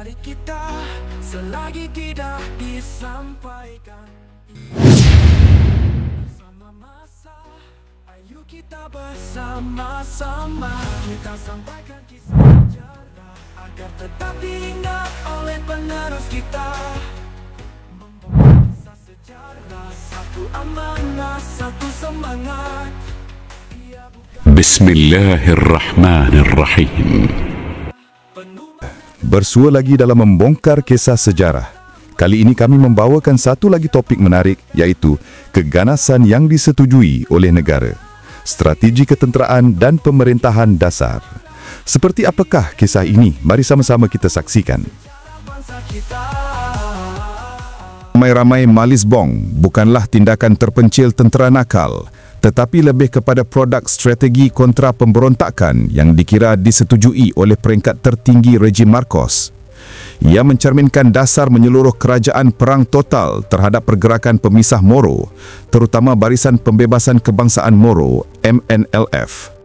hari kita selagi tidak disampaikan. Bersama masa, ayo kita bersama-sama kita sampaikan kisah sejarah agar tetap diingat oleh penerus kita. Membawa kisah sejarah, satu amanah, satu semangat. Bismillahirrahmanirrahim. Bersua lagi dalam membongkar kisah sejarah. Kali ini kami membawakan satu lagi topik menarik, iaitu keganasan yang disetujui oleh negara, strategi ketenteraan dan pemerintahan dasar. Seperti apakah kisah ini? Mari sama-sama kita saksikan. Ramai-ramai malis bong bukanlah tindakan terpencil tentera nakal, tetapi lebih kepada produk strategi kontra pemberontakan yang dikira disetujui oleh peringkat tertinggi rejim Marcos. Ia mencerminkan dasar menyeluruh kerajaan perang total terhadap pergerakan pemisah Moro, terutama Barisan Pembebasan Kebangsaan Moro, MNLF.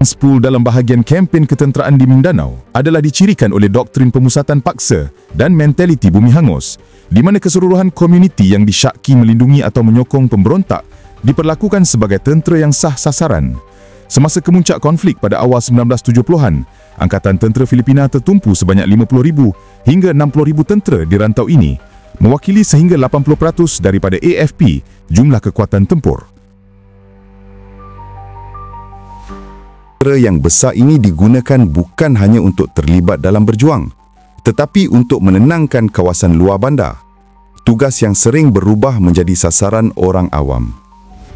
Spool dalam bahagian kempen ketenteraan di Mindanao adalah dicirikan oleh doktrin pemusatan paksa dan mentaliti bumi hangus, di mana keseluruhan komuniti yang disyaki melindungi atau menyokong pemberontak diperlakukan sebagai tentera yang sah sasaran. Semasa kemuncak konflik pada awal 1970-an, Angkatan Tentera Filipina tertumpu sebanyak 50,000 hingga 60,000 tentera di rantau ini, mewakili sehingga 80% daripada AFP jumlah kekuatan tempur. Yang besar ini digunakan bukan hanya untuk terlibat dalam berjuang, tetapi untuk menenangkan kawasan luar bandar. Tugas yang sering berubah menjadi sasaran orang awam.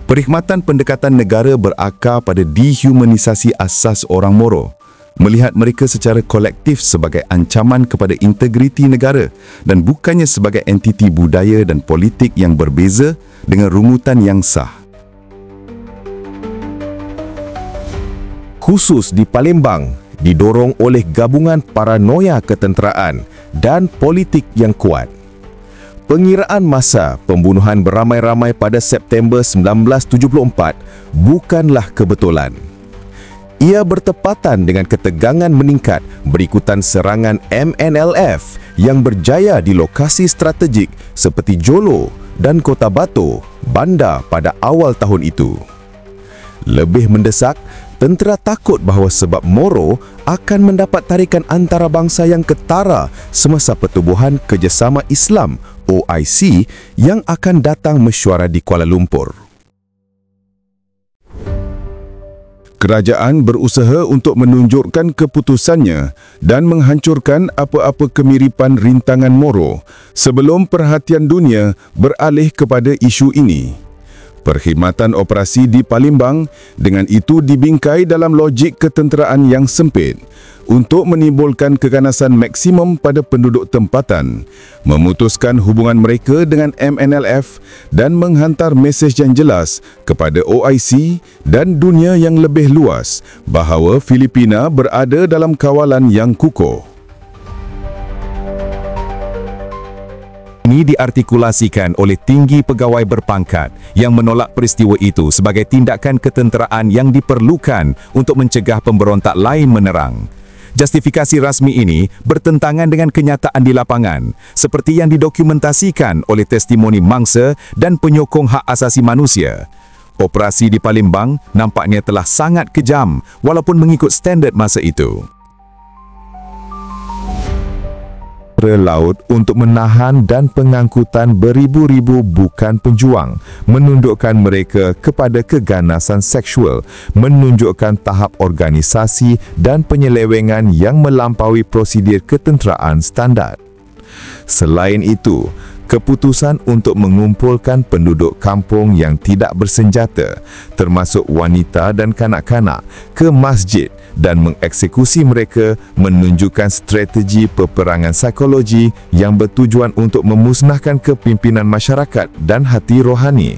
Perkhidmatan pendekatan negara berakar pada dehumanisasi asas orang Moro, melihat mereka secara kolektif sebagai ancaman kepada integriti negara dan bukannya sebagai entiti budaya dan politik yang berbeza dengan rungutan yang sah. Khusus di Palembang, didorong oleh gabungan paranoia ketenteraan dan politik yang kuat. Pengiraan masa pembunuhan beramai-ramai pada September 1974 bukanlah kebetulan. Ia bertepatan dengan ketegangan meningkat berikutan serangan MNLF yang berjaya di lokasi strategik seperti Jolo dan Kota Batu, Bandar pada awal tahun itu. Lebih mendesak, tentera takut bahawa sebab Moro akan mendapat tarikan antarabangsa yang ketara semasa Pertubuhan Kerjasama Islam OIC yang akan datang mesyuarat di Kuala Lumpur. Kerajaan berusaha untuk menunjukkan keputusannya dan menghancurkan apa-apa kemiripan rintangan Moro sebelum perhatian dunia beralih kepada isu ini. Perkhidmatan operasi di Palembang dengan itu dibingkai dalam logik ketenteraan yang sempit untuk menimbulkan keganasan maksimum pada penduduk tempatan, memutuskan hubungan mereka dengan MNLF dan menghantar mesej yang jelas kepada OIC dan dunia yang lebih luas bahawa Filipina berada dalam kawalan yang kukuh. Ini diartikulasikan oleh tinggi pegawai berpangkat yang menolak peristiwa itu sebagai tindakan ketenteraan yang diperlukan untuk mencegah pemberontak lain menerang. Justifikasi rasmi ini bertentangan dengan kenyataan di lapangan, seperti yang didokumentasikan oleh testimoni mangsa dan penyokong hak asasi manusia. Operasi di Palembang nampaknya telah sangat kejam walaupun mengikut standard masa itu. Laut untuk menahan dan pengangkutan beribu-ribu bukan penjuang, menundukkan mereka kepada keganasan seksual, menunjukkan tahap organisasi dan penyelewengan yang melampaui prosedur ketenteraan standard. Selain itu, keputusan untuk mengumpulkan penduduk kampung yang tidak bersenjata, termasuk wanita dan kanak-kanak, ke masjid dan mengeksekusi mereka menunjukkan strategi peperangan psikologi yang bertujuan untuk memusnahkan kepimpinan masyarakat dan hati rohani.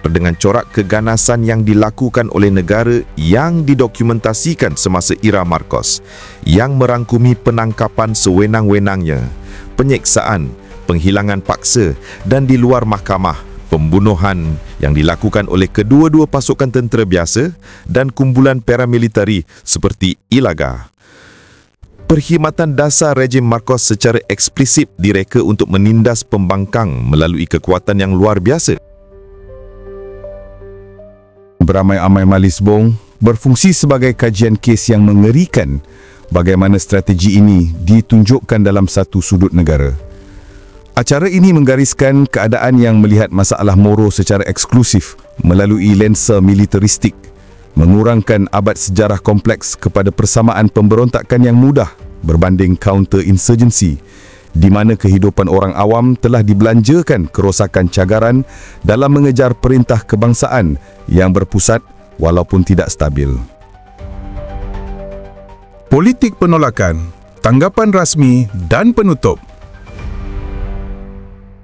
Dengan corak keganasan yang dilakukan oleh negara yang didokumentasikan semasa era Marcos, yang merangkumi penangkapan sewenang-wenangnya, penyiksaan, penghilangan paksa dan di luar mahkamah, pembunuhan yang dilakukan oleh kedua-dua pasukan tentera biasa dan kumpulan paramilitari seperti ILAGA. Perkhidmatan dasar rejim Marcos secara eksplisit direka untuk menindas pembangkang melalui kekuatan yang luar biasa. Beramai-ramai Malisbong berfungsi sebagai kajian kes yang mengerikan bagaimana strategi ini ditunjukkan dalam satu sudut negara. Acara ini menggariskan keadaan yang melihat masalah Moro secara eksklusif melalui lensa militaristik, mengurangkan abad sejarah kompleks kepada persamaan pemberontakan yang mudah berbanding counter-insurgency, di mana kehidupan orang awam telah dibelanjakan kerosakan cagaran dalam mengejar perintah kebangsaan yang berpusat walaupun tidak stabil. Politik penolakan, tanggapan rasmi dan penutup.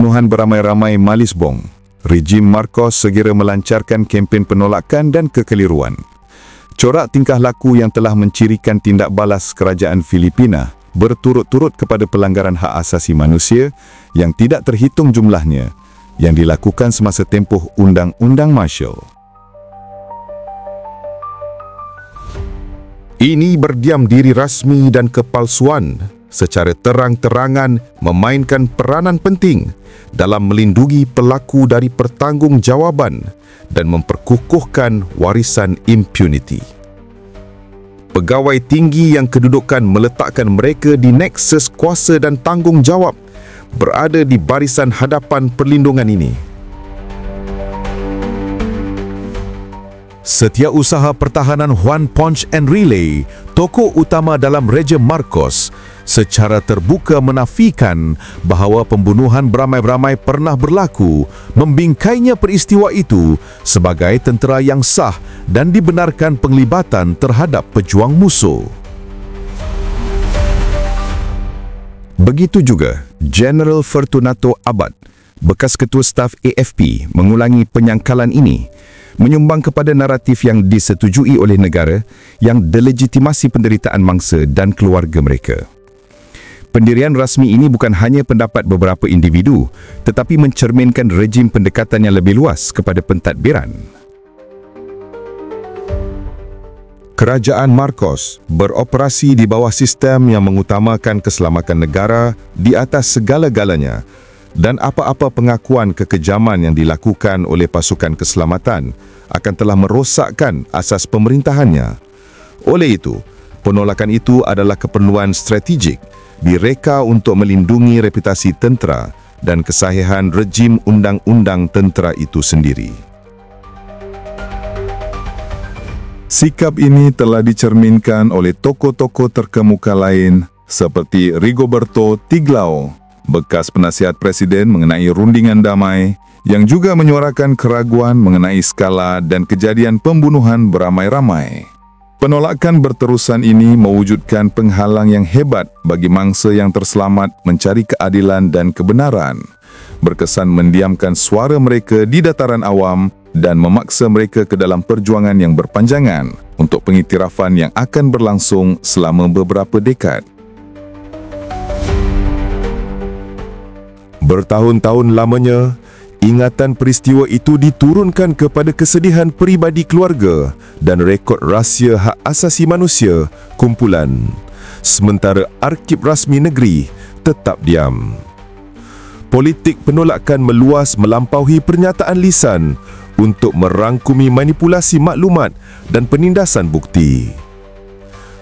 Pembunuhan beramai-ramai Malisbong, rejim Marcos segera melancarkan kempen penolakan dan kekeliruan. Corak tingkah laku yang telah mencirikan tindak balas kerajaan Filipina berturut-turut kepada pelanggaran hak asasi manusia yang tidak terhitung jumlahnya yang dilakukan semasa tempoh Undang-Undang Marshall. Ini berdiam diri rasmi dan kepalsuan secara terang-terangan memainkan peranan penting dalam melindungi pelaku dari pertanggungjawaban dan memperkukuhkan warisan impunity. Pegawai tinggi yang kedudukan meletakkan mereka di neksus kuasa dan tanggungjawab berada di barisan hadapan perlindungan ini. Setiausaha Pertahanan Juan Ponce Enrile, tokoh utama dalam rejim Marcos, secara terbuka menafikan bahawa pembunuhan beramai-ramai pernah berlaku, membingkainya peristiwa itu sebagai tentera yang sah dan dibenarkan penglibatan terhadap pejuang musuh. Begitu juga General Fortunato Abad, bekas ketua staf AFP, mengulangi penyangkalan ini, menyumbang kepada naratif yang disetujui oleh negara yang delegitimasi penderitaan mangsa dan keluarga mereka. Pendirian rasmi ini bukan hanya pendapat beberapa individu, tetapi mencerminkan rejim pendekatan yang lebih luas kepada pentadbiran. Kerajaan Marcos beroperasi di bawah sistem yang mengutamakan keselamatan negara di atas segala-galanya, dan apa-apa pengakuan kekejaman yang dilakukan oleh pasukan keselamatan akan telah merosakkan asas pemerintahannya. Oleh itu, penolakan itu adalah keperluan strategik direka untuk melindungi reputasi tentera dan kesahihan rejim undang-undang tentera itu sendiri. Sikap ini telah dicerminkan oleh tokoh-tokoh terkemuka lain seperti Rigoberto Tiglao, bekas penasihat presiden mengenai rundingan damai, yang juga menyuarakan keraguan mengenai skala dan kejadian pembunuhan beramai-ramai. Penolakan berterusan ini mewujudkan penghalang yang hebat bagi mangsa yang terselamat mencari keadilan dan kebenaran, berkesan mendiamkan suara mereka di dataran awam dan memaksa mereka ke dalam perjuangan yang berpanjangan untuk pengiktirafan yang akan berlangsung selama beberapa dekad. Bertahun-tahun lamanya, ingatan peristiwa itu diturunkan kepada kesedihan peribadi keluarga dan rekod rahsia hak asasi manusia kumpulan, sementara arsip rasmi negeri tetap diam. Politik penolakan meluas melampaui pernyataan lisan untuk merangkumi manipulasi maklumat dan penindasan bukti.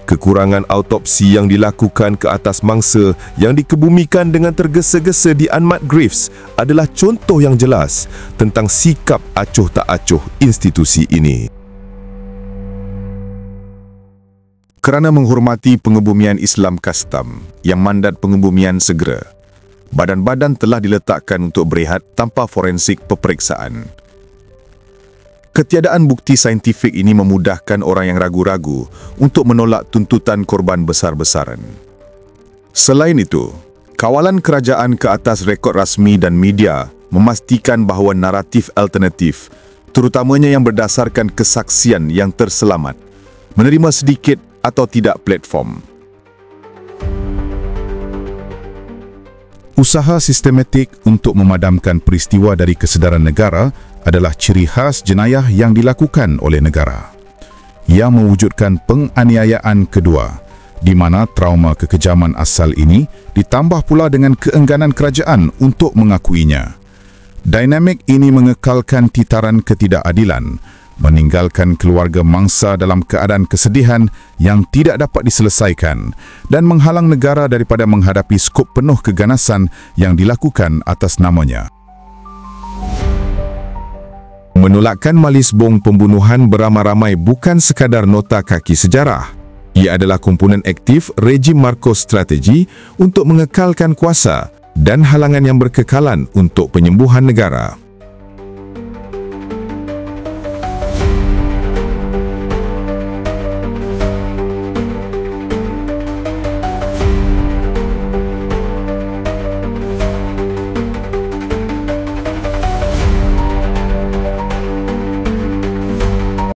Kekurangan autopsi yang dilakukan ke atas mangsa yang dikebumikan dengan tergesa-gesa di Unmarked Graves adalah contoh yang jelas tentang sikap acuh tak acuh institusi ini. Kerana menghormati pengebumian Islam kastam yang mandat pengebumian segera, badan-badan telah diletakkan untuk berehat tanpa forensik peperiksaan. Ketiadaan bukti saintifik ini memudahkan orang yang ragu-ragu untuk menolak tuntutan korban besar-besaran. Selain itu, kawalan kerajaan ke atas rekod rasmi dan media memastikan bahawa naratif alternatif, terutamanya yang berdasarkan kesaksian yang terselamat, menerima sedikit atau tidak platform. Usaha sistematik untuk memadamkan peristiwa dari kesedaran negara adalah ciri khas jenayah yang dilakukan oleh negara. Yang mewujudkan penganiayaan kedua, di mana trauma kekejaman asal ini ditambah pula dengan keengganan kerajaan untuk mengakuinya. Dinamik ini mengekalkan titaran ketidakadilan, meninggalkan keluarga mangsa dalam keadaan kesedihan yang tidak dapat diselesaikan dan menghalang negara daripada menghadapi skop penuh keganasan yang dilakukan atas namanya. Menolakkan Malisbong pembunuhan beramai-ramai bukan sekadar nota kaki sejarah. Ia adalah komponen aktif rejim Marcos strategi untuk mengekalkan kuasa dan halangan yang berkekalan untuk penyembuhan negara.